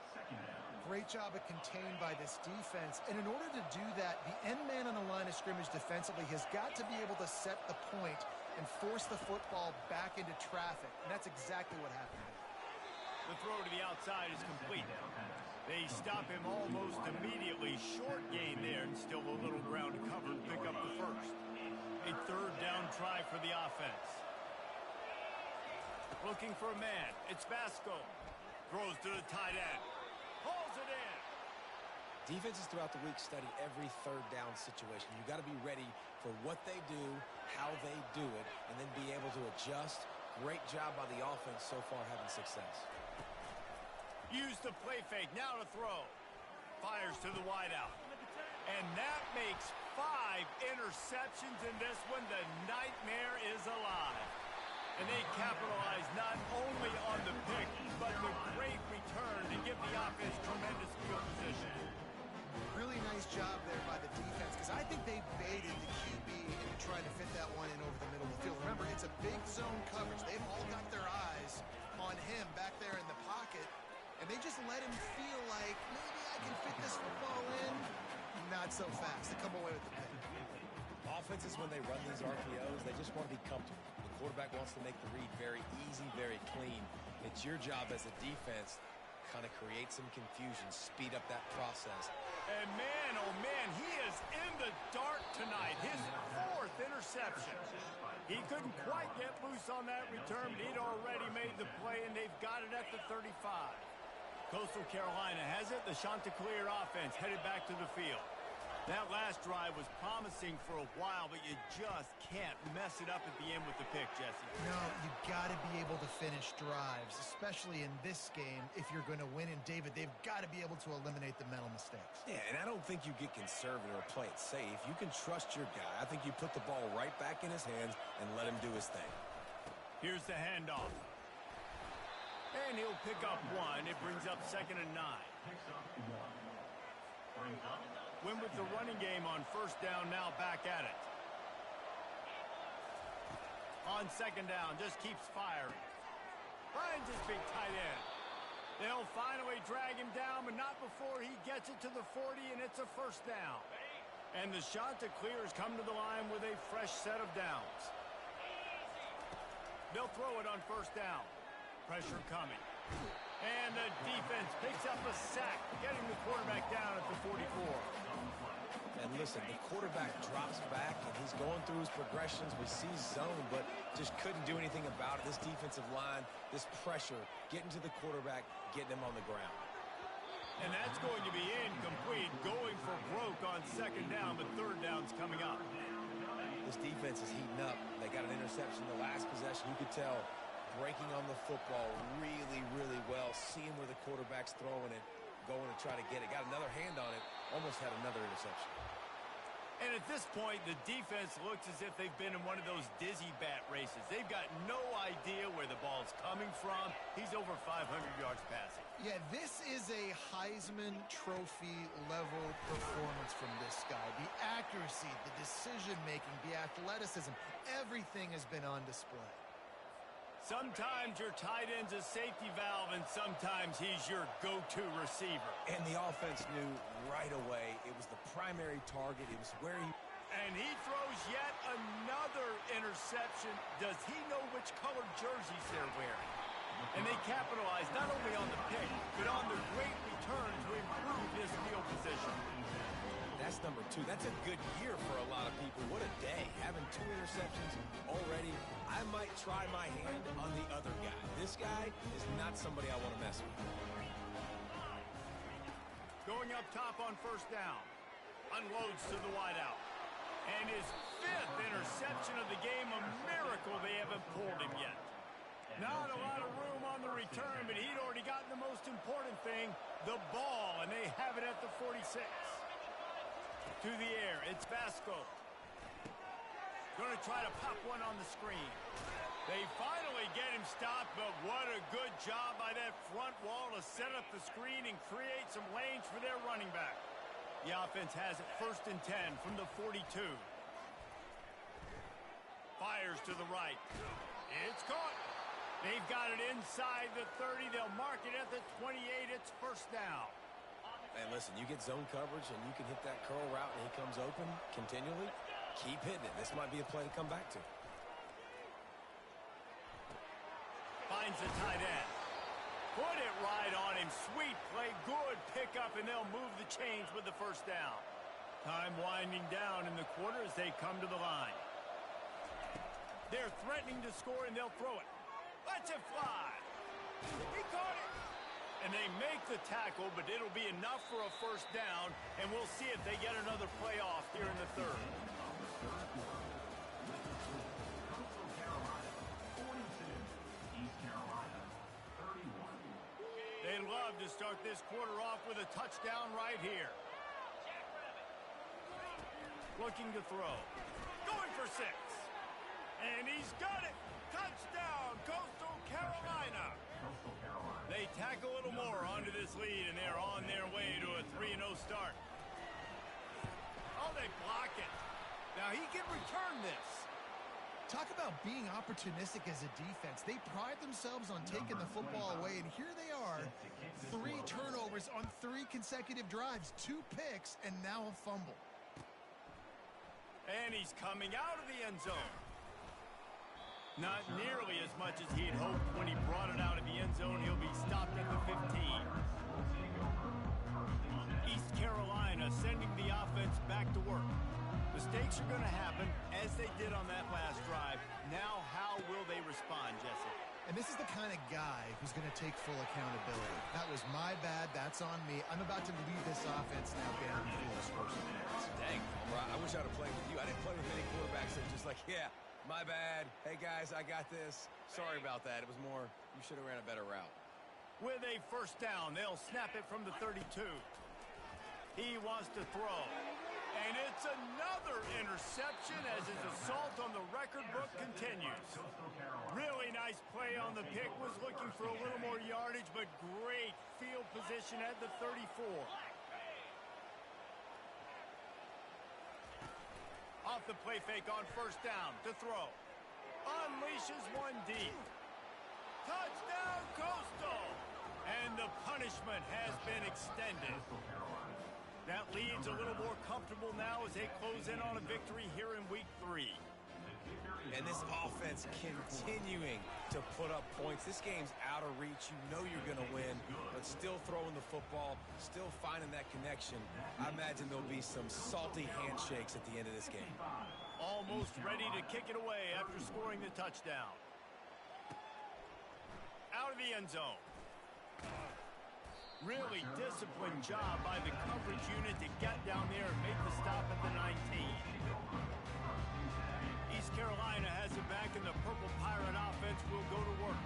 Great job of contained by this defense. And in order to do that, the end man on the line of scrimmage defensively has got to be able to set the point and force the football back into traffic. And that's exactly what happened. The throw to the outside is complete. They stop him almost immediately. Short gain there, and still a little ground to cover and pick up the first. A 3rd down try for the offense. Looking for a man. It's Basco. Throws to the tight end. Pulls it in. Defenses throughout the week study every 3rd down situation. You got to be ready for what they do, how they do it, and then be able to adjust. Great job by the offense so far having success. Use the play fake. Now to throw. Fires to the wideout. And that makes 5 interceptions in this one. The nightmare is alive. And they capitalize not only on the pick, but the great return to give the offense tremendous field position. Really nice job there by the defense, because I think they baited the QB into trying to fit that one in over the middle of the field. Remember, it's a big zone coverage. They've all got their eyes on him back there in the pocket, and they just let him feel like, maybe I can fit this football in. Not so fast. They come away with the pick. Offenses, when they run these RPOs, they just want to be comfortable. The quarterback wants to make the read very easy, very clean. It's your job as a defense kind of create some confusion, speed up that process. And man, oh man, he is in the dark tonight. His 4th interception. He couldn't quite get loose on that return, but he'd already made the play, and they've got it at the 35. Coastal Carolina has it. The Chanticleer offense headed back to the field. That last drive was promising for a while, but you just can't mess it up at the end with the pick, Jesse. No, you got to be able to finish drives, especially in this game. If you're going to win, and David, they've got to be able to eliminate the mental mistakes. Yeah, and I don't think you get conservative or play it safe. You can trust your guy. I think you put the ball right back in his hands and let him do his thing. Here's the handoff. And he'll pick up 1. It brings up 2nd and 9. Win with the running game on 1st down, now back at it. On 2nd down, just keeps firing. Finds his big tight end. They'll finally drag him down, but not before he gets it to the 40, and it's a 1st down. And the Chanticleers come to the line with a fresh set of downs. They'll throw it on 1st down. Pressure coming. And the defense picks up a sack, getting the quarterback down at the 44. And listen, the quarterback drops back, and he's going through his progressions. We see zone, but just couldn't do anything about it. This defensive line, this pressure, getting to the quarterback, getting him on the ground. And that's going to be incomplete, going for broke on 2nd down, but 3rd down's coming up. This defense is heating up. They got an interception the last possession. You could tell breaking on the football really, really well, seeing where the quarterback's throwing it, going to try to get it. Got another hand on it, almost had another interception. And at this point, the defense looks as if they've been in one of those dizzy bat races. They've got no idea where the ball's coming from. He's over 500 yards passing. Yeah, this is a Heisman Trophy level performance from this guy. The accuracy, the decision-making, the athleticism, everything has been on display. Sometimes your tight end's a safety valve, and sometimes he's your go-to receiver. And the offense knew right away it was the primary target. It was where he... And he throws yet another interception. Does he know which colored jerseys they're wearing? And they capitalize not only on the pick, but on the great return to improve his field position. That's number 2. That's a good year for a lot of people. What a day. Having 2 interceptions already. I might try my hand on the other guy. This guy is not somebody I want to mess with. Going up top on 1st down. Unloads to the wideout. And his 5th interception of the game. A miracle they haven't pulled him yet. Not a lot of room on the return, but he'd already gotten the most important thing, the ball, and they have it at the 46. To the air, it's Vasco. Going to try to pop one on the screen. They finally get him stopped, but what a good job by that front wall to set up the screen and create some lanes for their running back. The offense has it 1st and 10 from the 42. Fires to the right. It's caught. They've got it inside the 30. They'll mark it at the 28. It's 1st down. And listen, you get zone coverage and you can hit that curl route and he comes open continually. Keep hitting it. This might be a play to come back to. Finds the tight end. Put it right on him. Sweet play. Good pickup, and they'll move the chains with the 1st down. Time winding down in the quarter as they come to the line. They're threatening to score, and they'll throw it. Let's it fly. He caught it. And they make the tackle, but it'll be enough for a 1st down, and we'll see if they get another play off here in the 3rd. They love to start this quarter off with a touchdown right here. Looking to throw. Going for 6. And he's got it. Touchdown, Coastal Carolina. They tack a little more onto this lead, and they're on their way to a 3-0 start. Oh, they block it. Now he can return this. Talk about being opportunistic as a defense. They pride themselves on taking the football away, and here they are. 3 turnovers on 3 consecutive drives, 2 picks, and now a fumble. And he's coming out of the end zone. Not nearly as much as he'd hoped when he brought it out of the end zone. zone. He'll be stopped at the 15. East Carolina sending the offense back to work. Mistakes are going to happen, as they did on that last drive. Now, how will they respond, Jesse? And this is the kind of guy who's going to take full accountability. That was my bad. That's on me. I'm about to lead this offense now down the field for some minutes. Dang, I wish I'd have played with you. I didn't play with many quarterbacks that just like, yeah, my bad. Hey, guys, I got this. Sorry about that. It was more, you should have ran a better route. With a first down, they'll snap it from the 32. He wants to throw. And it's another interception as his assault on the record book continues. Really nice play on the pick. Was looking for a little more yardage, but great field position at the 34. Off the play fake on first down to throw. Unleashes one deep. Touchdown, Coastal! And the punishment has been extended. That lead's a little more comfortable now as they close in on a victory here in week 3. And this offense continuing to put up points. This game's out of reach. You know you're going to win, but still throwing the football, still finding that connection. I imagine there'll be some salty handshakes at the end of this game. Almost ready to kick it away after scoring the touchdown. Out of the end zone. Really disciplined job by the coverage unit to get down there and make the stop at the 19. East Carolina has it back, and the Purple Pirate offense will go to work.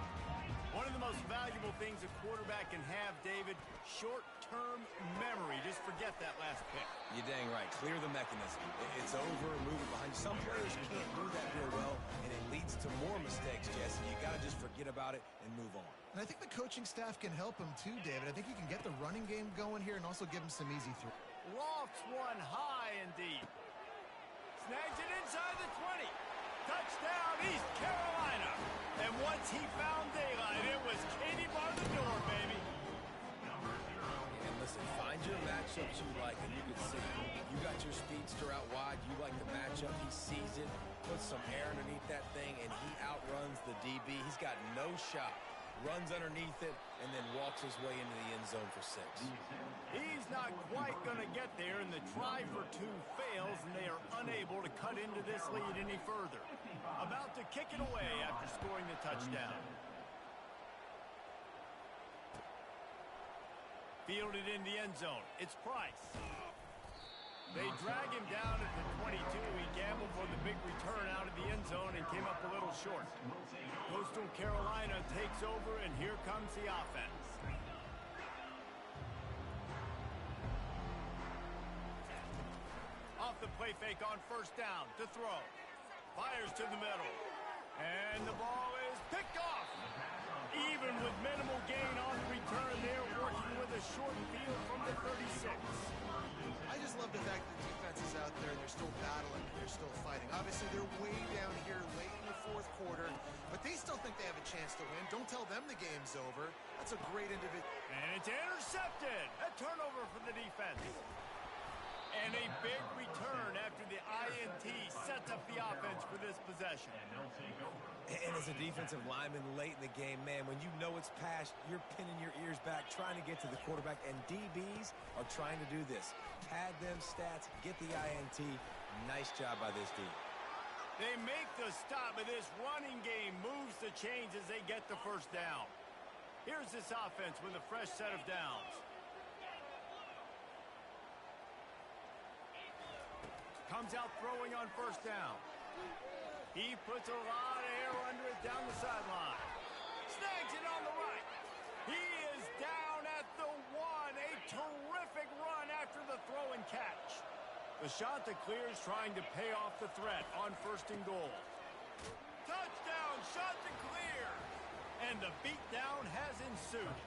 One of the most valuable things a quarterback can have, David, short-term memory. Just forget that last pick. You're dang right. Clear the mechanism. It's over, move it behind you. Some players can't do that real well, and it leads to more mistakes, Jesse. You got to just forget about it and move on. And I think the coaching staff can help him too, David. I think he can get the running game going here and also give him some easy throws. Lofts one high and deep. Snags it inside the 20. Touchdown, East Carolina. And once he found daylight, it was Katie bar the door, baby. And listen, find your matchups you like, and you can see you got your speedster out wide. You like the matchup. He sees it, puts some air underneath that thing, and he outruns the DB. He's got no shot. Runs underneath it, and then walks his way into the end zone for 6. He's not quite going to get there, and the try for 2 fails, and they are unable to cut into this lead any further. About to kick it away after scoring the touchdown. Fielded in the end zone. It's Price. They drag him down at the 22. He gambled for the big return out of the end zone and came up a little short. Coastal Carolina takes over, and here comes the offense. Off the play fake on first down to throw. Fires to the middle. And the ball is picked off. Even with minimal gain on the return, they're working with a short field from the 36. I just love the fact that the defense is out there and they're still battling and they're still fighting. Obviously, they're way down here late in the 4th quarter, but they still think they have a chance to win. Don't tell them the game's over. That's a great individual. And it's intercepted. A turnover for the defense. And a big return after the INT sets up the offense for this possession. And as a defensive lineman late in the game, man, when you know it's past, you're pinning your ears back, trying to get to the quarterback, and DBs are trying to do this. Pad them stats, get the INT. Nice job by this D. They make the stop, but this running game moves the chains as they get the first down. Here's this offense with a fresh set of downs. Comes out throwing on first down. He puts a lot of air under it down the sideline. Snags it on the right. He is down at the 1. A terrific run after the throw and catch. The shot to clear is trying to pay off the threat on first and goal. Touchdown, shot to clear. And the beatdown has ensued.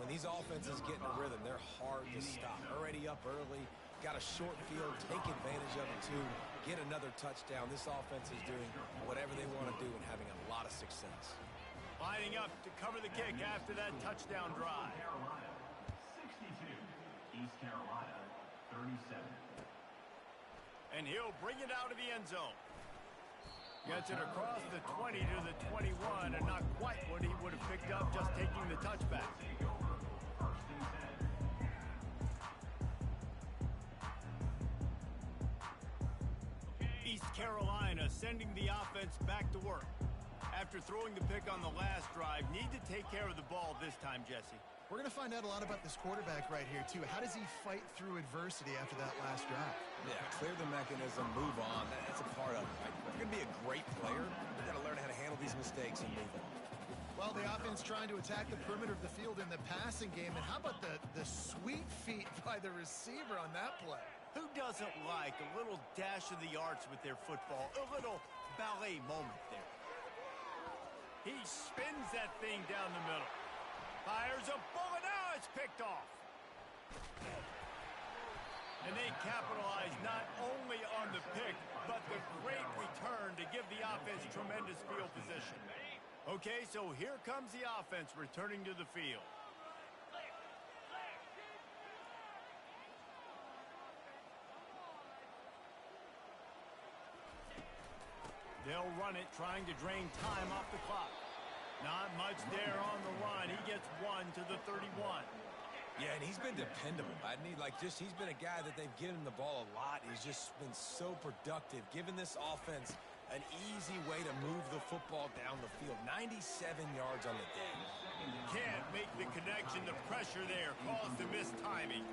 When these offenses get in a rhythm, they're hard to stop. Already up early, got a short field, take advantage of it too, get another touchdown. This offense is doing whatever they want to do and having a lot of success. Lining up to cover the kick after that touchdown drive. Carolina, 62. East Carolina, 37. And he'll bring it out of the end zone. Gets it across the 20 to the 21, and not quite what he would have picked up just taking the touchback. East Carolina sending the offense back to work. After throwing the pick on the last drive, need to take care of the ball this time, Jesse. We're going to find out a lot about this quarterback right here, too. How does he fight through adversity after that last drive? Yeah, clear the mechanism, move on. That's a part of it, right? If you're going to be a great player, you've got to learn how to handle these mistakes and move on. Well, the offense trying to attack the perimeter of the field in the passing game. And how about the sweet feet by the receiver on that play? Who doesn't like a little dash of the arts with their football? A little ballet moment there. He spins that thing down the middle. Fires a bullet. Now it's picked off. And they capitalize not only on the pick, but the great return to give the offense tremendous field position. Okay, so here comes the offense returning to the field. They'll run it, trying to drain time off the clock. Not much there on the run. He gets 1 to the 31. Yeah, and he's been dependable. He's been a guy that they've given the ball a lot. He's just been so productive, giving this offense an easy way to move the football down the field. 97 yards on the day. Can't make the connection. The pressure there caused the missed timing.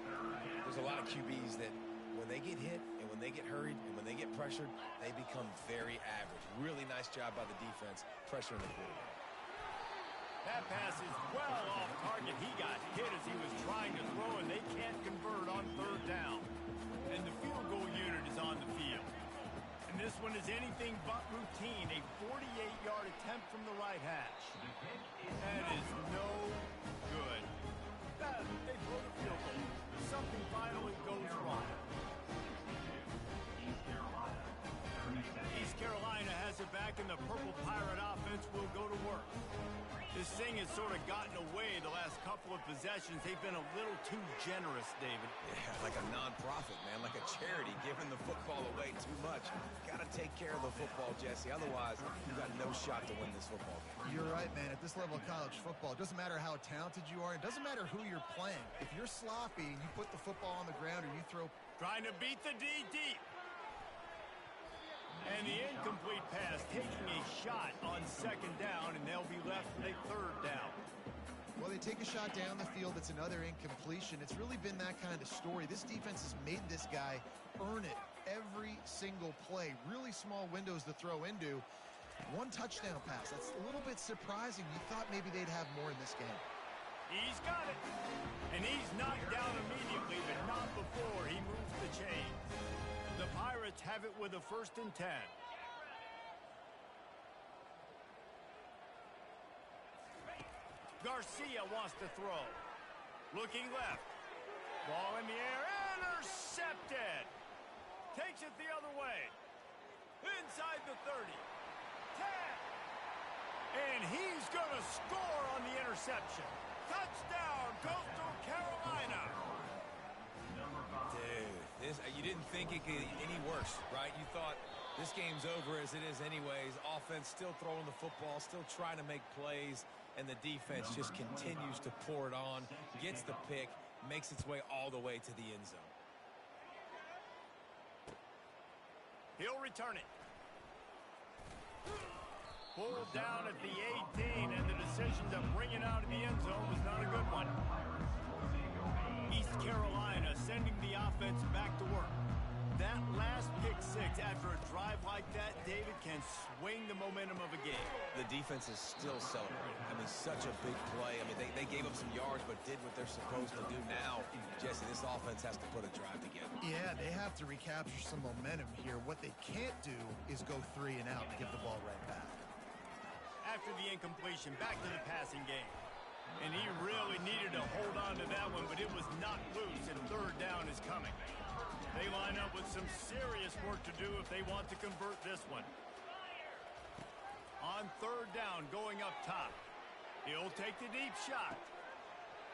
There's a lot of QBs that when they get hit and when they get hurried and when they get pressured, they become very average. Really nice job by the defense pressuring the quarterback. That pass is well off target. He got hit as he was trying to throw, and they can't convert on third down. And the field goal unit is on the field. And this one is anything but routine. A 48-yard attempt from the right hash. That is no good. They blow the field goal. Something finally goes wrong. East Carolina has it back, and the Purple Pirate offense will go to work. This thing has sort of gotten away the last couple of possessions. They've been a little too generous, David. Yeah, like a non-profit, man, like a charity, giving the football away too much. Got to take care of the football, Jesse. Otherwise, you've got no shot to win this football game. You're right, man. At this level of college football, it doesn't matter how talented you are. It doesn't matter who you're playing. If you're sloppy and you put the football on the ground or you throw... Trying to beat the D deep. And the incomplete pass, taking a shot on second down, and they'll be left with a third down. Well, they take a shot down the field. It's another incompletion. It's really been that kind of story. This defense has made this guy earn it every single play. Really small windows to throw into. One touchdown pass. That's a little bit surprising. You thought maybe they'd have more in this game. He's got it. And he's knocked down immediately, but not before he moves the chains. The Pirates have it with a 1st and 10. Garcia wants to throw. Looking left. Ball in the air. Intercepted. Takes it the other way. Inside the 30. 10. And he's going to score on the interception. Touchdown, Coastal Carolina. Dude, you didn't think it could any worse, right? You thought this game's over as it is anyways. Offense still throwing the football, still trying to make plays, and the defense just continues to pour it on, gets the pick, makes its way all the way to the end zone. He'll return it. Pulled down at the 18, and the decision to bring it out of the end zone was not a good one. East Carolina sending the offense back to work. That last pick six after a drive like that, David, can swing the momentum of a game. The defense is still celebrating. I mean, such a big play. I mean, they gave up some yards but did what they're supposed to do. Now, Jesse, this offense has to put a drive together. Yeah, they have to recapture some momentum here. What they can't do is go 3 and out and give the ball right back. After the incompletion, back to the passing game. And he really needed to hold on to that one, but it was knocked loose, and third down is coming. They line up with some serious work to do if they want to convert this one. On third down, going up top. He'll take the deep shot.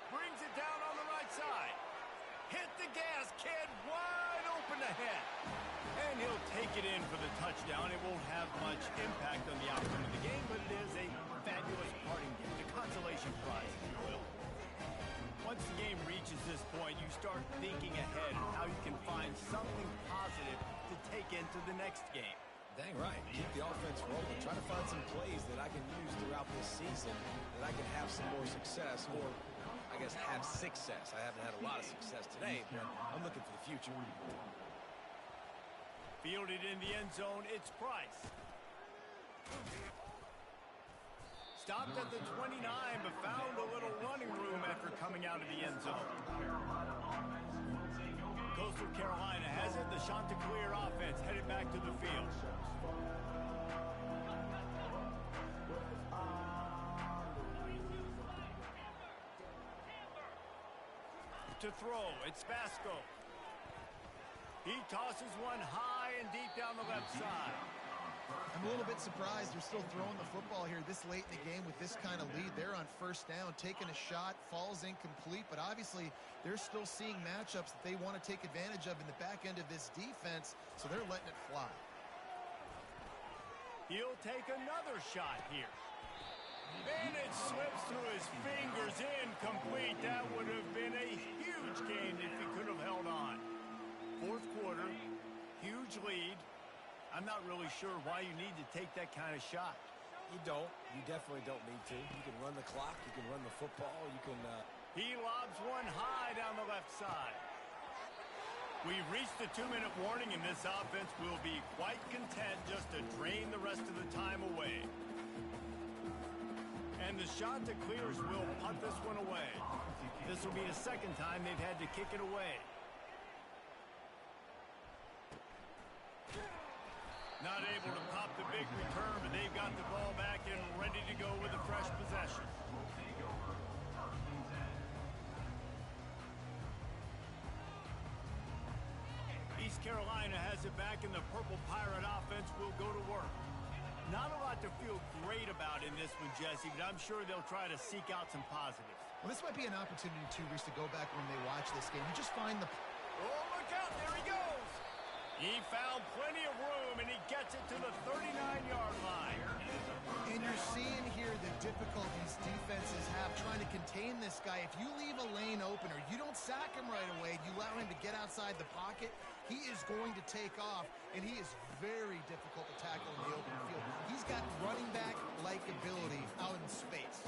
Brings it down on the right side. Hit the gas, kid. Wide open ahead. And he'll take it in for the touchdown. It won't have much impact on the outcome of the game, but it is a fabulous parting gift, a consolation prize, if you will. Once the game reaches this point, you start thinking ahead of how you can find something positive to take into the next game. Dang right. Keep the offense rolling. Try to find some plays that I can use throughout this season that I can have some more success, or I guess have success. I haven't had a lot of success today, but I'm looking for the future. Fielded in the end zone, it's Price. Stopped at the 29, but found a little running room after coming out of the end zone. Coastal Carolina has it. The Chanticleer offense headed back to the field. To throw, it's Vasco. He tosses one high and deep down the left side. I'm a little bit surprised they're still throwing the football here this late in the game with this kind of lead. They're on first down, taking a shot, falls incomplete, but obviously they're still seeing matchups that they want to take advantage of in the back end of this defense, so they're letting it fly. He'll take another shot here. And it slips through his fingers, incomplete. That would have been a huge gain if he could have held on. Fourth quarter, huge lead. I'm not really sure why you need to take that kind of shot. You don't. You definitely don't need to. You can run the clock. You can run the football. You can... He lobs one high down the left side. We've reached the 2-minute warning, and this offense will be quite content just to drain the rest of the time away. And the Chanticleers will punt this one away. This will be the second time they've had to kick it away. Not able to pop the big return, but they've got the ball back and ready to go with a fresh possession. East Carolina has it back, and the Purple Pirate offense will go to work. Not a lot to feel great about in this one, Jesse, but I'm sure they'll try to seek out some positives. Well, this might be an opportunity, too, Reese, to go back when they watch this game and just find the... Oh, look out, there he goes! He found plenty of room, and he gets it to the 39-yard line. And you're seeing here the difficulties defenses have trying to contain this guy. If you leave a lane open or you don't sack him right away, you allow him to get outside the pocket, he is going to take off, and he is very difficult to tackle in the open field. He's got running back-like ability out in space.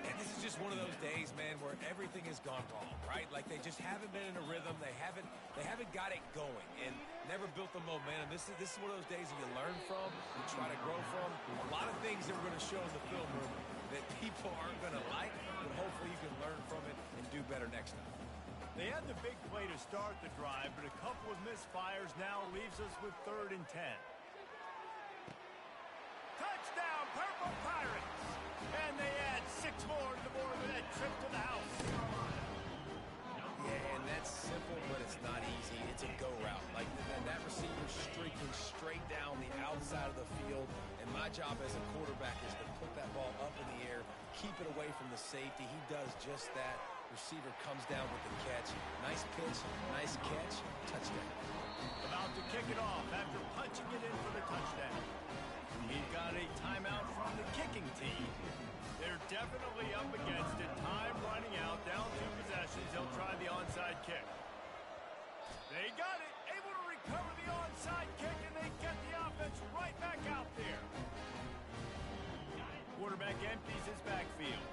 And this is just one of those days, man, where everything has gone wrong, right? Like they just haven't been in a rhythm. They haven't got it going and never built the momentum. This is one of those days that you learn from, you try to grow from. A lot of things that we're going to show in the film room that people aren't going to like, but hopefully you can learn from it and do better next time. They had the big play to start the drive, but a couple of misfires now leaves us with 3rd and 10. Touchdown, Purple Pirates! And they add 6 more to the board with that trip to the house. Yeah, and that's simple, but it's not easy. It's a go route. Like that receiver streaking straight down the outside of the field, and my job as a quarterback is to put that ball up in the air, keep it away from the safety. He does just that. Receiver comes down with the catch. Nice pitch, nice catch, touchdown. About to kick it off after punching it in for the touchdown. He's got a timeout from the kicking team. They're definitely up against it. Time running out, down 2 possessions. They'll try the onside kick. They got it, able to recover the onside kick, and they get the offense right back out there. Quarterback empties his backfield.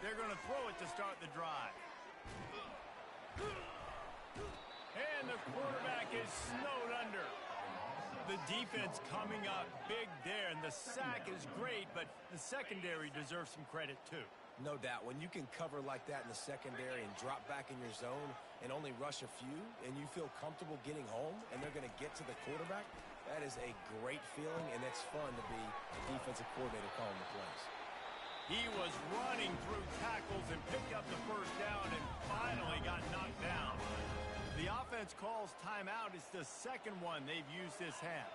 They're going to throw it to start the drive. And the quarterback is snowed under. The defense coming up big there, and the sack is great, but the secondary deserves some credit too. No doubt. When you can cover like that in the secondary and drop back in your zone and only rush a few, and you feel comfortable getting home, and they're going to get to the quarterback, that is a great feeling, and it's fun to be the defensive coordinator calling the plays. He was running through tackles and picked up the first down and finally got knocked down. The offense calls timeout. It's the second one they've used this half.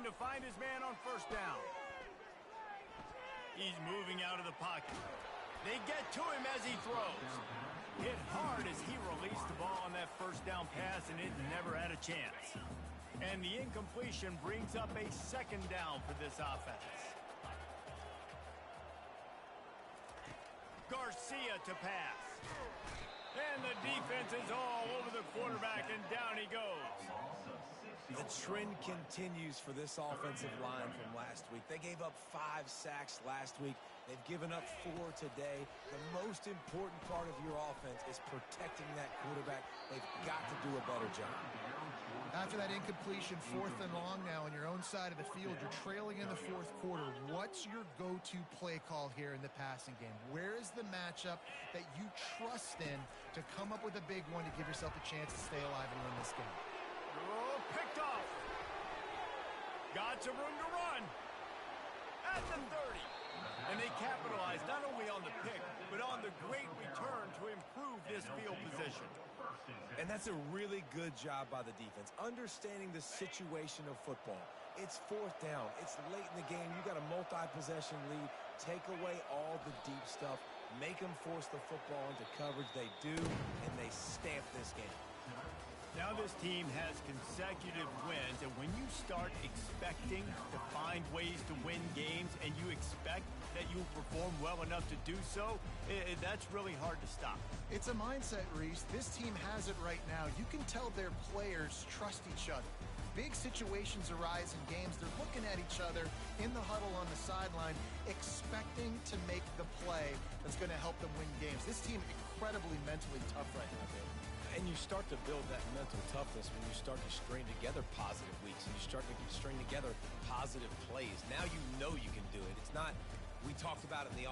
trying to find his man on first down. He's moving out of the pocket. They get to him as he throws. Hit hard as he released the ball on that first down pass, and it never had a chance. And the incompletion brings up a second down for this offense. Garcia to pass. And the defense is all over the quarterback, and down he goes. The trend continues for this offensive line from last week. They gave up 5 sacks last week. They've given up 4 today. The most important part of your offense is protecting that quarterback. They've got to do a better job. After that incompletion, 4th and long now on your own side of the field, you're trailing in the 4th quarter. What's your go-to play call here in the passing game? Where is the matchup that you trust in to come up with a big one to give yourself a chance to stay alive and win this game? Oh, picked off. Got some room to run. At the 30. And they capitalized not only on the pick, but on the great return to improve this field position. And that's a really good job by the defense, understanding the situation of football. It's 4th down. It's late in the game. You got a multi-possession lead. Take away all the deep stuff. Make them force the football into coverage. They do, and they stamp this game. Now this team has consecutive wins, and when you start expecting to find ways to win games and you expect that you'll perform well enough to do so, that's really hard to stop. It's a mindset, Reese. This team has it right now. You can tell their players trust each other. Big situations arise in games. They're looking at each other in the huddle on the sideline, expecting to make the play that's going to help them win games. This team incredibly mentally tough right now, Dave. And you start to build that mental toughness when you start to string together positive weeks and you start to string together positive plays. Now you know you can do it. It's not, we talked about it in the